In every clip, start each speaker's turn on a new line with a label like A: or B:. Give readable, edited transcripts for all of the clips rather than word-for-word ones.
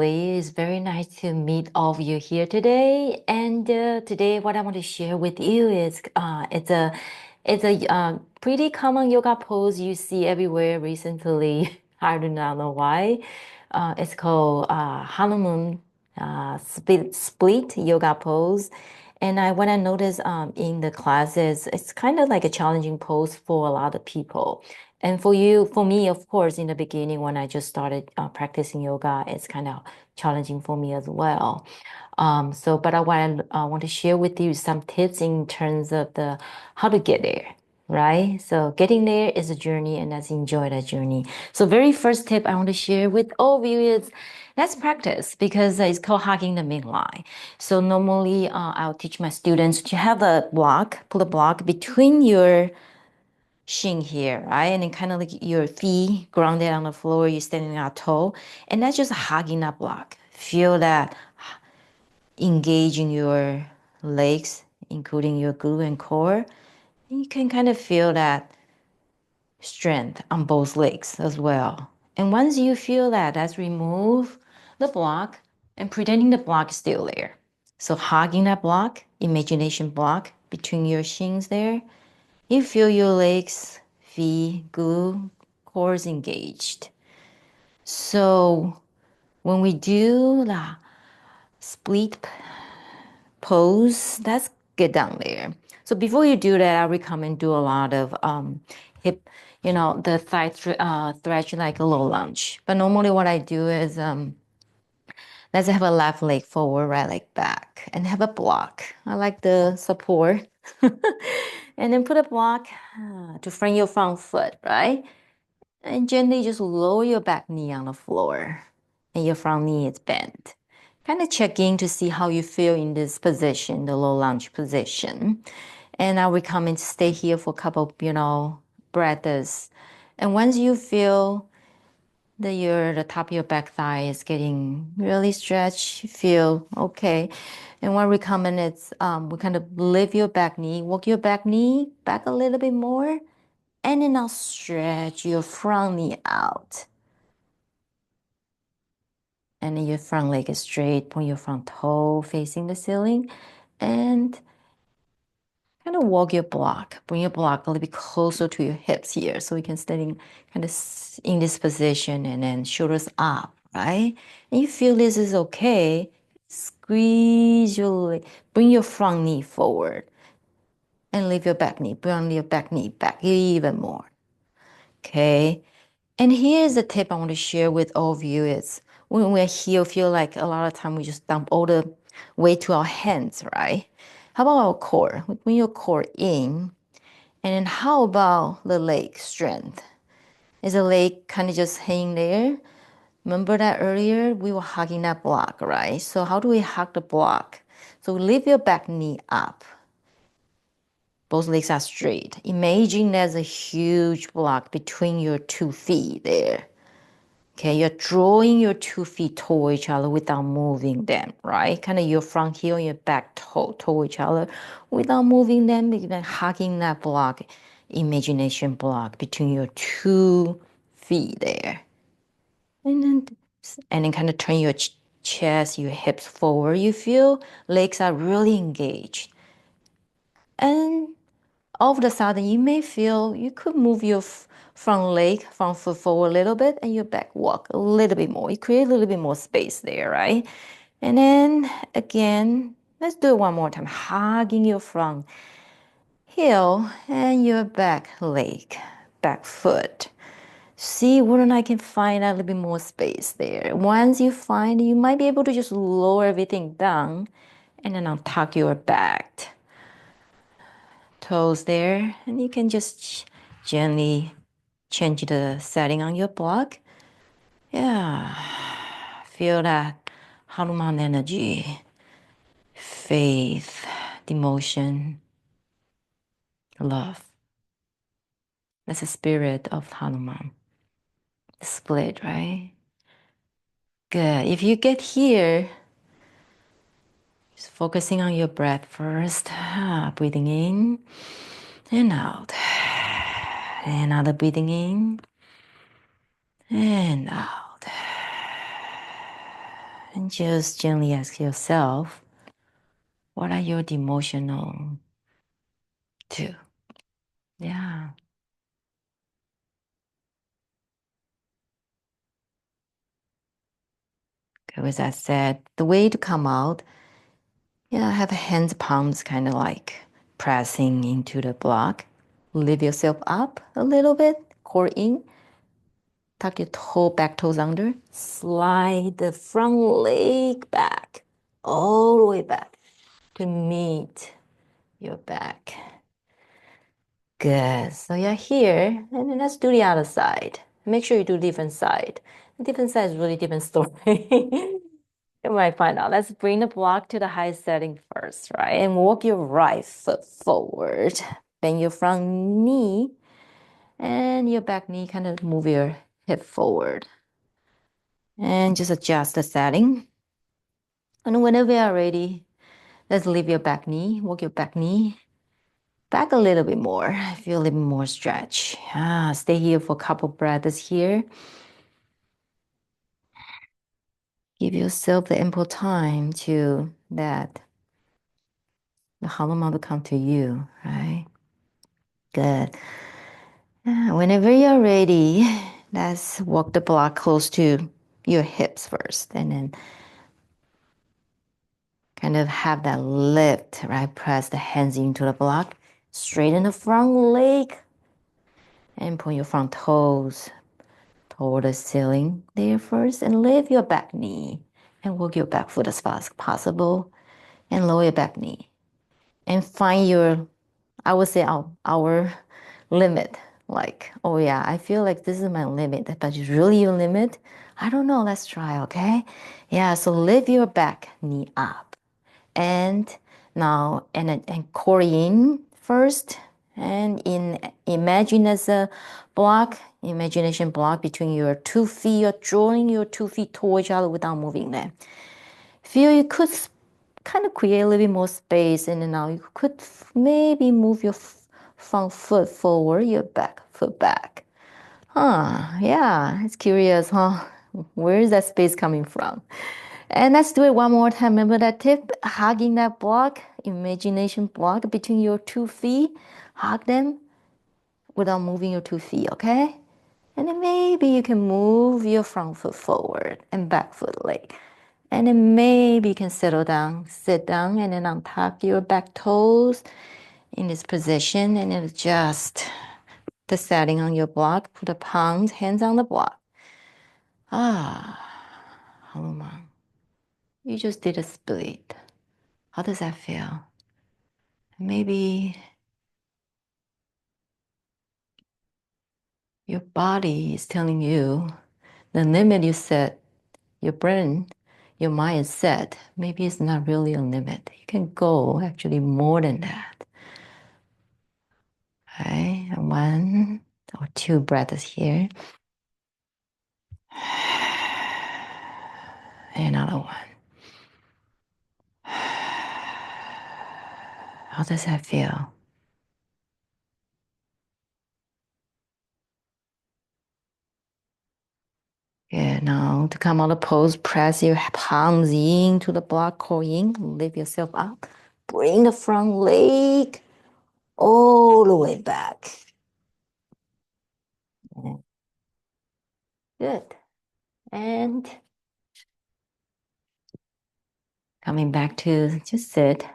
A: It's very nice to meet all of you here today. And today, what I want to share with you is it's a pretty common yoga pose you see everywhere recently. I do not know why. It's called Split Yoga Pose. And when I noticed in the classes, it's kind of like a challenging pose for a lot of people. And for me, of course, in the beginning when I just started practicing yoga, it's kind of challenging for me as well. But I want to share with you some tips in terms of the how to get there, right? So getting there is a journey, and let's enjoy that journey. So very first tip I want to share with all of you is let's practice because it's called hugging the midline. So normally I'll teach my students to have a block, put a block between your shin here, right? And then kind of like your feet grounded on the floor, you're standing on toe, and that's just hugging that block. Feel that engaging your legs, including your glute and core. And you can kind of feel that strength on both legs as well. And once you feel that, let's remove the block and pretending the block is still there. So hugging that block, imagination block between your shins there. You feel your legs, feet, glute, cores engaged. So when we do the split pose, let's get down there. So before you do that, I recommend do a lot of hip, the thigh stretch like a low lunge. But normally what I do is let's have a left leg forward, right leg back, and have a block. I like the support. And then put a block to frame your front foot, right? And gently just lower your back knee on the floor. And your front knee is bent. Kind of check in to see how you feel in this position, the low lunge position. And I recommend stay here for a couple, breaths. And once you feel that the top of your back thigh is getting really stretched, you feel okay. And what I recommend is we kind of lift your back knee, walk your back knee back a little bit more, and then now stretch your front knee out. And then your front leg is straight, point your front toe facing the ceiling, and kind of walk your block. Bring your block a little bit closer to your hips here so you can stand kind of in this position and then shoulders up, right? And you feel this is okay. Squeeze your leg, bring your front knee forward and lift your back knee. Bring your back knee back even more. Okay. And here's the tip I want to share with all of you is when we're here, feel like a lot of time we just dump all the weight to our hands, right? How about our core? Bring your core in. And then how about the leg strength? Is the leg kind of just hanging there? Remember that earlier we were hugging that block, right? So how do we hug the block? So lift your back knee up. Both legs are straight. Imagine there's a huge block between your 2 feet there. Okay, you're drawing your 2 feet toward each other without moving them, right? Kind of your front heel and your back toe toward each other without moving them, even hugging that block, imagination block between your 2 feet there. And then kind of turn your chest, your hips forward. You feel legs are really engaged. And all of a sudden, you may feel you could move your front foot forward a little bit and your back walk a little bit more. You create a little bit more space there, right? And then again, let's do it one more time. Hugging your front heel and your back leg, back foot. See whether or not I can find a little bit more space there. Once you find, you might be able to just lower everything down and then untuck your back toes there, and you can just gently change the setting on your block. Yeah, feel that Hanuman energy, faith, devotion, love. That's the spirit of Hanuman. The split, right? Good. If you get here, just focusing on your breath first. Breathing in and out. Another breathing in and out. And just gently ask yourself, what are you devotional to? Yeah. Okay, with that said, the way to come out, have hands, palms kind of like pressing into the block. Lift yourself up a little bit, core in. Tuck your back toes under. Slide the front leg back, all the way back to meet your back. Good. So you're here, and then let's do the other side. Make sure you do different side. Different side is really different story. You might find out. Let's bring the block to the high setting first, right? And walk your right foot forward. Bend your front knee and your back knee, kind of move your hip forward. And just adjust the setting. And whenever you're ready, let's leave your back knee, walk your back knee back a little bit more. Feel a little bit more stretch. Stay here for a couple breaths here. Give yourself the ample time to that the Hanuman will come to you, right? Good. Whenever you're ready, let's walk the block close to your hips first, and then kind of have that lift, right? Press the hands into the block, straighten the front leg, and point your front toes toward the ceiling there first, and lift your back knee, and walk your back foot as fast as possible, and lower your back knee, and find your, I would say our limit. Like, oh yeah, I feel like this is my limit, but it's really your limit. I don't know. Let's try, okay? Yeah, so lift your back knee up. And now, and core in first. And imagine as a block, imagination block between your 2 feet. You're drawing your 2 feet towards each other without moving them. Feel you could kind of create a little bit more space, and then now you could maybe move your front foot forward, your back foot back. Yeah, it's curious, huh? Where is that space coming from? And let's do it one more time. Remember that tip? Hugging that block, imagination block between your 2 feet. Hug them without moving your 2 feet, okay? And then maybe you can move your front foot forward and back foot leg. And then maybe you can settle down, sit down, and then untuck your back toes in this position, and then adjust the setting on your block. Put the palms, hands on the block. Hanuman. You just did a split. How does that feel? Maybe your body is telling you the limit you set, your brain, your mind is set. Maybe it's not really a limit. You can go actually more than that. Okay, 1 or 2 breaths here. Another one. How does that feel? Yeah, now to come out of pose, press your palms into the block, core in, lift yourself up. Bring the front leg all the way back. Good. And coming back to just sit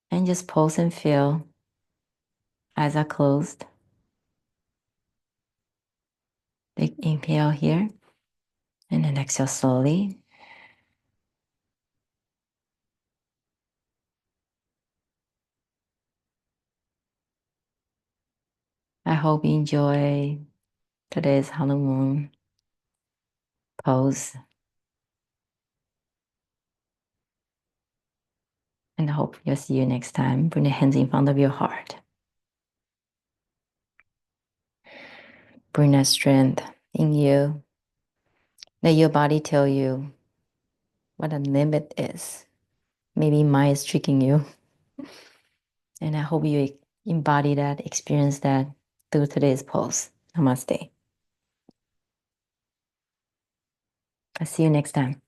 A: and just pose and feel. Eyes are closed. Big inhale here. And then exhale slowly. I hope you enjoy today's Hanuman pose. And I hope you'll see you next time. Bring the hands in front of your heart. Bring that strength in you. Let your body tell you what a limit is. Maybe mind is tricking you. And I hope you embody that, experience that through today's pose. Namaste. I'll see you next time.